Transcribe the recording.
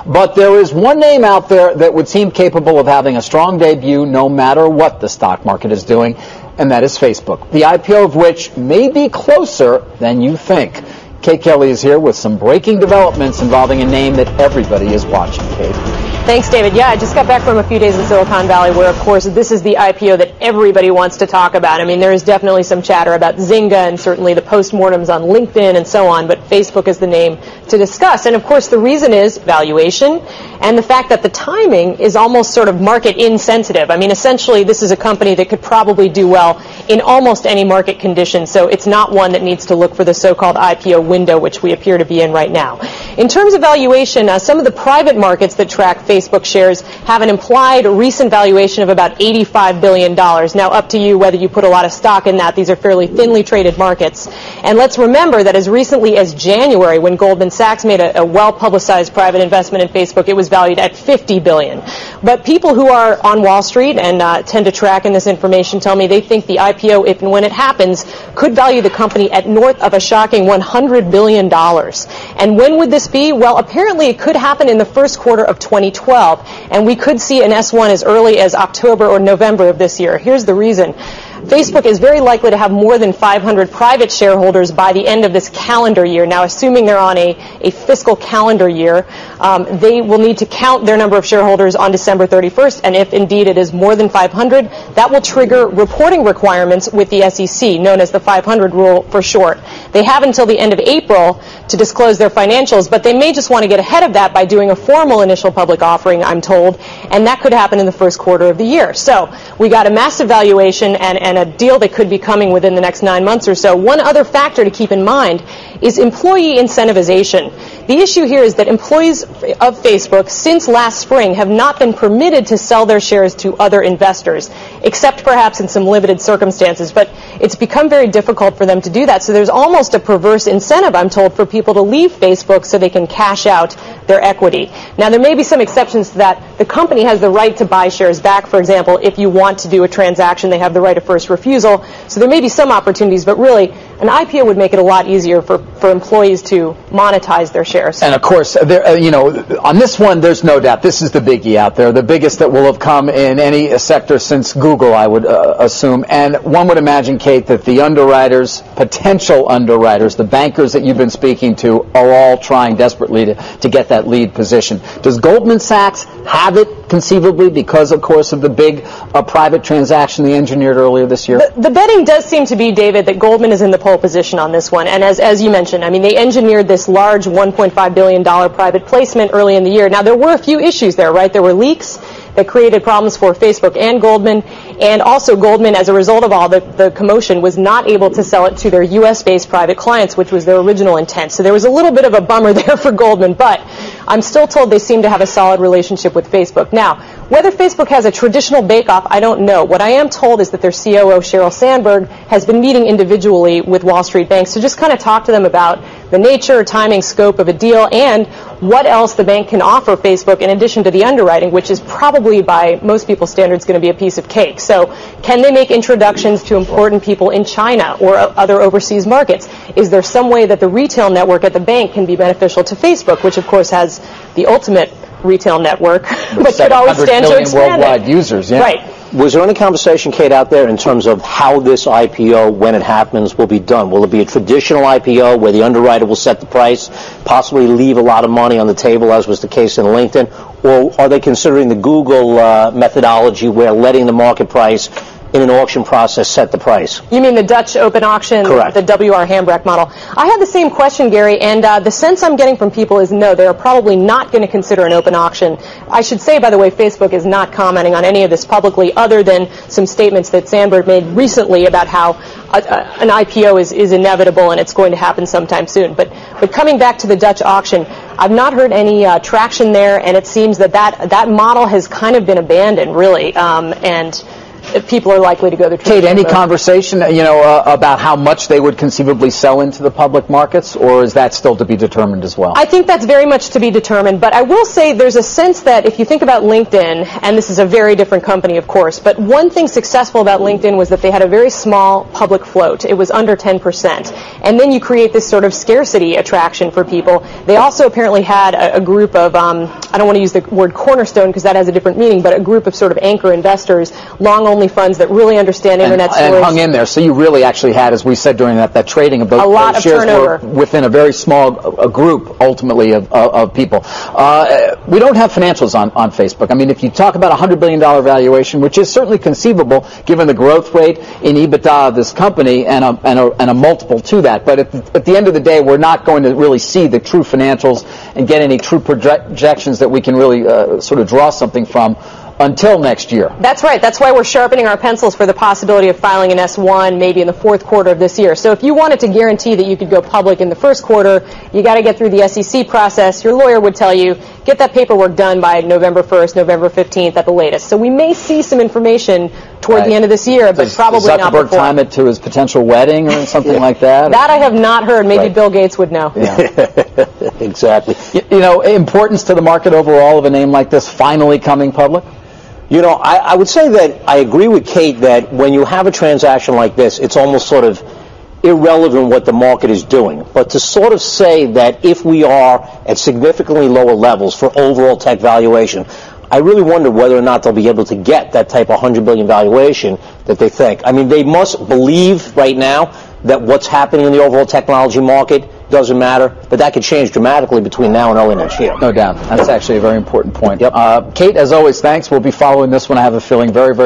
But there is one name out there that would seem capable of having a strong debut no matter what the stock market is doing, and that is Facebook, the IPO of which may be closer than you think. Kate Kelly is here with some breaking developments involving a name that everybody is watching. Kate. Thanks, David. Yeah, I just got back from a few days in Silicon Valley where, of course, this is the IPO that everybody wants to talk about. I mean, there is definitely some chatter about Zynga and certainly the postmortems on LinkedIn and so on, but Facebook is the name to discuss. And, of course, the reason is valuation and the fact that the timing is almost sort of market insensitive. I mean, essentially, this is a company that could probably do well in almost any market condition, so it's not one that needs to look for the so-called IPO window, which we appear to be in right now. In terms of valuation, some of the private markets that track Facebook shares have an implied recent valuation of about $85 billion. Now, up to you whether you put a lot of stock in that. These are fairly thinly traded markets. And let's remember that as recently as January, when Goldman Sachs made a well-publicized private investment in Facebook, it was valued at $50 billion. But people who are on Wall Street and tend to track in this information tell me they think the IPO, if and when it happens, could value the company at north of a shocking $100 billion. And when would this be? Well, apparently it could happen in the first quarter of 2012, and we could see an S1 as early as October or November of this year. Here's the reason. Facebook is very likely to have more than 500 private shareholders by the end of this calendar year. Now, assuming they're on a fiscal calendar year, they will need to count their number of shareholders on December 31st, and if indeed it is more than 500, that will trigger reporting requirements with the SEC, known as the 500 rule for short. They have until the end of April to disclose their financials, but they may just want to get ahead of that by doing a formal initial public offering, I'm told, and that could happen in the first quarter of the year. So we got a massive valuation and a deal that could be coming within the next 9 months or so. One other factor to keep in mind is employee incentivization. The issue here is that employees of Facebook since last spring have not been permitted to sell their shares to other investors, except perhaps in some limited circumstances. But it's become very difficult for them to do that. So there's almost a perverse incentive, I'm told, for people to leave Facebook so they can cash out their equity. Now, there may be some exceptions to that. The company has the right to buy shares back, for example, if you want to do a transaction. They have the right of first refusal. So there may be some opportunities, but really, an IPO would make it a lot easier for employees to monetize their shares. And of course, on this one, there's no doubt this is the biggie out there, the biggest that will have come in any sector since Google, I would assume. And one would imagine, Kate, that the underwriters, potential underwriters, the bankers that you've been speaking to, are all trying desperately to get that lead position. Does Goldman Sachs have it conceivably because, of course, of the big private transaction they engineered earlier this year? The betting does seem to be, David, that Goldman is in the pole position on this one. And as you mentioned, I mean, they engineered this large $1.5 billion private placement early in the year. Now, there were a few issues there, right? There were leaks that created problems for Facebook and Goldman, and also Goldman, as a result of all the commotion, was not able to sell it to their U.S.-based private clients, which was their original intent. So there was a little bit of a bummer there for Goldman, but I'm still told they seem to have a solid relationship with Facebook. Now, whether Facebook has a traditional bake-off, I don't know. What I am told is that their COO, Sheryl Sandberg, has been meeting individually with Wall Street banks to just kind of talk to them about the nature, timing, scope of a deal, and what else the bank can offer Facebook in addition to the underwriting, which is probably, by most people's standards, going to be a piece of cake. So can they make introductions to important people in China or other overseas markets? Is there some way that the retail network at the bank can be beneficial to Facebook, which, of course, has the ultimate retail network, but could always stand to expand worldwide users, yeah. Right. Was there any conversation, Kate, out there in terms of how this IPO, when it happens, will be done? Will it be a traditional IPO where the underwriter will set the price, possibly leave a lot of money on the table, as was the case in LinkedIn? Or are they considering the Google methodology where letting the market price in an auction process set the price? You mean the Dutch open auction? Correct. The W.R. Hambrecht model. I had the same question, Gary, and the sense I'm getting from people is no, they're probably not going to consider an open auction. I should say, by the way, Facebook is not commenting on any of this publicly other than some statements that Sandberg made recently about how an IPO is inevitable and it's going to happen sometime soon. But coming back to the Dutch auction, I've not heard any traction there, and it seems that model has kind of been abandoned, really, and people are likely to go the Kate, any road. conversation, about how much they would conceivably sell into the public markets, or is that still to be determined as well? I think that's very much to be determined, but I will say there's a sense that if you think about LinkedIn, and this is a very different company, of course, but one thing successful about LinkedIn was that they had a very small public float. It was under 10%. And then you create this sort of scarcity attraction for people. They also apparently had a group of, I don't want to use the word cornerstone because that has a different meaning, but a group of sort of anchor investors, long-only funds that really understand internet stories. And hung in there. So you really actually had, as we said during that trading, about a lot of shares turnover were within a very small group, ultimately, of people. We don't have financials on Facebook. I mean, if you talk about a $100 billion valuation, which is certainly conceivable given the growth rate in EBITDA of this company and a multiple to that, but at the end of the day, we're not going to really see the true financials and get any true projections that we can really sort of draw something from until next year. That's right. That's why we're sharpening our pencils for the possibility of filing an S1 maybe in the fourth quarter of this year. So if you wanted to guarantee that you could go public in the first quarter, you got to get through the SEC process. Your lawyer would tell you, get that paperwork done by November 1st, November 15th at the latest. So we may see some information toward the end of this year, but probably not before. Does Zuckerberg time it to his potential wedding or something like that? That I have not heard. Maybe Bill Gates would know. Yeah. Exactly. Importance to the market overall of a name like this finally coming public? I would say that I agree with Kate that when you have a transaction like this, it's almost sort of irrelevant what the market is doing. But to sort of say that if we are at significantly lower levels for overall tech valuation, I really wonder whether or not they'll be able to get that type of $100 billion valuation that they think. I mean, they must believe right now that what's happening in the overall technology market doesn't matter, but that could change dramatically between now and early next year. No doubt. That's actually a very important point. Yep. Kate, as always, thanks. We'll be following this one. I have a feeling very, very